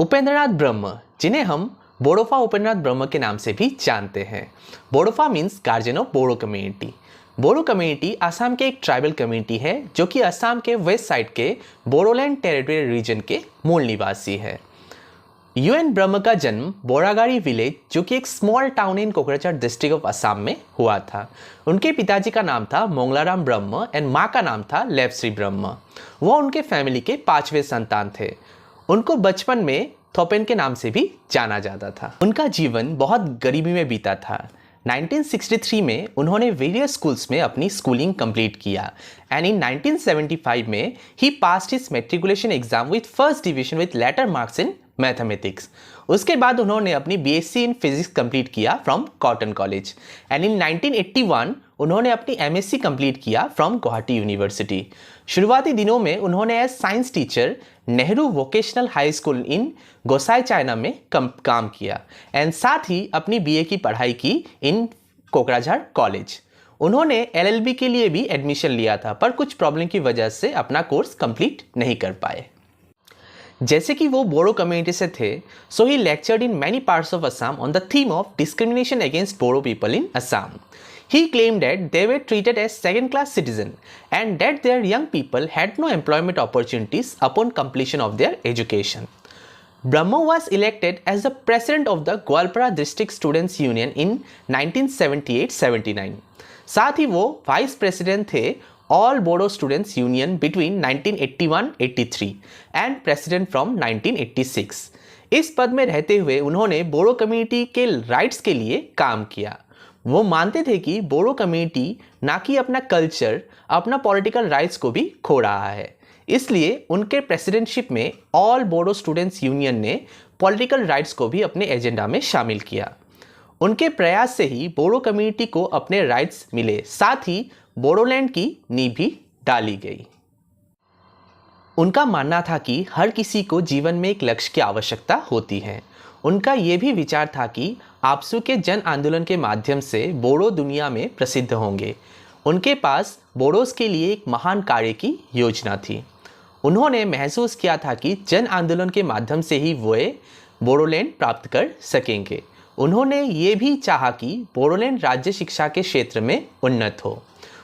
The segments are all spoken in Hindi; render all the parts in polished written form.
उपेंद्रनाथ ब्रह्म, जिन्हें हम बोडोफा उपेंद्रनाथ ब्रह्म के नाम से भी जानते हैं। Bodofa means guardian of Bodo community. Bodo community Assam के एक ट्राइबल कम्युनिटी है जो कि असम के वेस्ट साइड के बोडोलैंड टेरिटरी रीजन के मूल निवासी है। यूएन ब्रह्म का जन्म बोरागारी विलेज, जो कि एक small town in Kokrajhar district of Assam में हुआ था। उनके पिताजी का नाम था मोंगलाराम ब्रह्म एंड माँ का नाम था लेपश्री ब्रह्म। वह उनके फैमिली के 5वें संतान थे। उनको बचपन में थोपेन के नाम से भी जाना जाता था। उनका जीवन बहुत गरीबी में बीता था। 1963 में उन्होंने वेरियस स्कूल्स में अपनी स्कूलिंग कंप्लीट किया एंड इन 1975 में ही passed his matriculation exam with first division with letter marks in mathematics. उसके बाद उन्होंने अपनी बीएससी इन फिजिक्स कंप्लीट किया from Cotton College and in 1981 उन्होंने अपनी एमएससी कंप्लीट किया फ्रॉम गुवाहाटी यूनिवर्सिटी। शुरुआती दिनों में उन्होंने as science teacher Nehru Vocational High School in गोसाई चाइना में काम किया एंड साथ ही अपनी बीए की पढ़ाई की इन कोकराझार कॉलेज। उन्होंने एलएलबी के लिए भी एडमिशन लिया था, पर कुछ प्रॉब्लम की वजह से अपना कोर्स कंप्लीट नहीं कर पाए। जैसे कि वो बोडो कम्युनिटी से थे, so he lectured in many parts of Assam on the theme of discrimination against Bodo people in Assam. He claimed that they were treated as second-class citizens and that their young people had no employment opportunities upon completion of their education. Brahma was elected as the president of the Gwalpara District Students Union in 1978-79. साथ ही वो वाइस प्रेसिडेंट थे all Bodo students union between 1981-83 and president from 1986। इस पद में रहते हुए उन्होंने बोडो कम्युनिटी के राइट्स के लिए काम किया। वो मानते थे कि बोडो कम्युनिटी ना कि अपना कल्चर, अपना पॉलिटिकल राइट्स को भी खो रहा है। इसलिए उनके प्रेसिडेंटशिप में ऑल बोडो स्टूडेंट्स यूनियन ने पॉलिटिकल राइट्स को भी अपने एजेंडा में शामिल किया। उनके प्रयास से ही बोडो कम्युनिटी को अपने राइट्स मिले, साथ ही बोडोलैंड की नींव भी डाली गई। उनका मानना था कि हर किसी को जीवन में एक लक्ष्य की आवश्यकता होती है। उनका ये भी विचार था कि आपसू के जन आंदोलन के माध्यम से बोडो दुनिया में प्रसिद्ध होंगे। उनके पास बोडोस के लिए एक महान कार्य की योजना थी। उन्होंने महसूस किया था कि जन आंदोलन के माध्यम से ही वे बोडोलैंड प्राप्त कर सकेंगे। उन्होंने ये भी चाहा कि बोडोलैंड राज्य शिक्षा के क्षेत्र में उन्नत हो।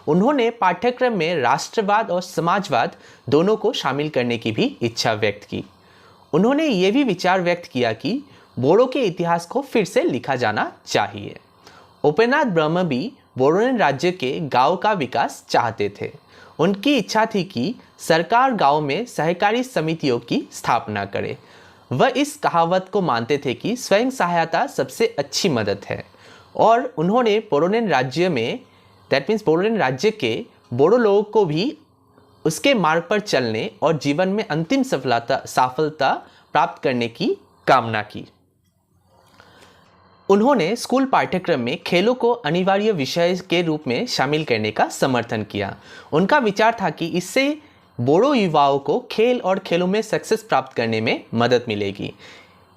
उन्होंने पाठ्यक्रम में राष्ट्रवाद और समाजवाद दोनों को शामिल करने की भी इच्छा व्यक्त की। उन्होंने ये भी विचार व्यक्त किया कि बोडो के इतिहास को फिर से लिखा जाना चाहिए। उपेंद्रनाथ ब्रह्म भी बोडोलैंड राज्य के गांव का विकास चाहते थे। उनकी इच्छा थी कि सरकार गांव में सहकारी समितियों की स्थापना करे। वह इस कहावत को मानते थे कि स्वयं सहायता सबसे अच्छी मदद है और उन्होंने बोडोलैंड राज्य में, दैट मीन्स बोडोलैंड राज्य के बोडो लोगों को भी उसके मार्ग पर चलने और जीवन में अंतिम सफलता प्राप्त करने की कामना की। उन्होंने स्कूल पाठ्यक्रम में खेलों को अनिवार्य विषय के रूप में शामिल करने का समर्थन किया। उनका विचार था कि इससे बोडो युवाओं को खेल और खेलों में सक्सेस प्राप्त करने में मदद मिलेगी।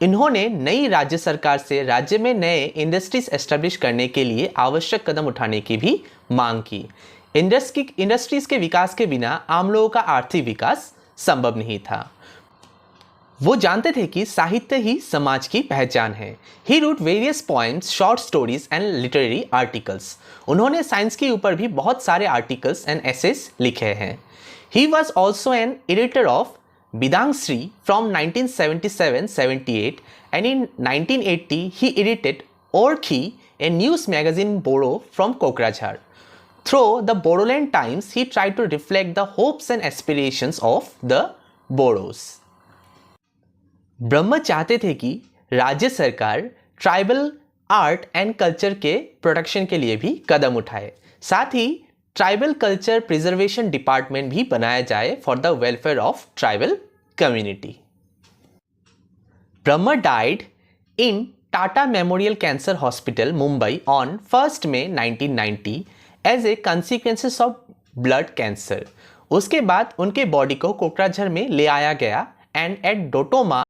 इन्होंने नई राज्य सरकार से राज्य में नए इंडस्ट्रीज एस्टेब्लिश करने के लिए आवश्यक कदम उठाने की भी मांग की। इंडस्ट्रीज के विकास के बिना आम लोगों का आर्थिक विकास संभव नहीं था। वो जानते थे कि साहित्य ही समाज की पहचान है। He wrote various poems, short stories and literary articles. उन्होंने साइंस के ऊपर भी बहुत सारे आर्टिकल्स एंड एसेस लिखे हैं। He was also an editor of Bidangshri from 1977-78 and in 1980 he edited Orkhi, a news magazine Bodo from Kokrajhar. Through the Bodoland Times, he tried to reflect the hopes and aspirations of the Bodos. ब्रह्म चाहते थे कि राज्य सरकार ट्राइबल आर्ट एंड कल्चर के प्रोटेक्शन के लिए भी कदम उठाए। साथ ही ट्राइबल कल्चर प्रिजर्वेशन डिपार्टमेंट भी बनाया जाए for the welfare of tribal community. Brahma died in Tata Memorial Cancer Hospital Mumbai on 1 May 1990 as a consequences of blood cancer. उसके बाद उनके बॉडी को कोकराझार में ले आया गया एंड एट डोटोमा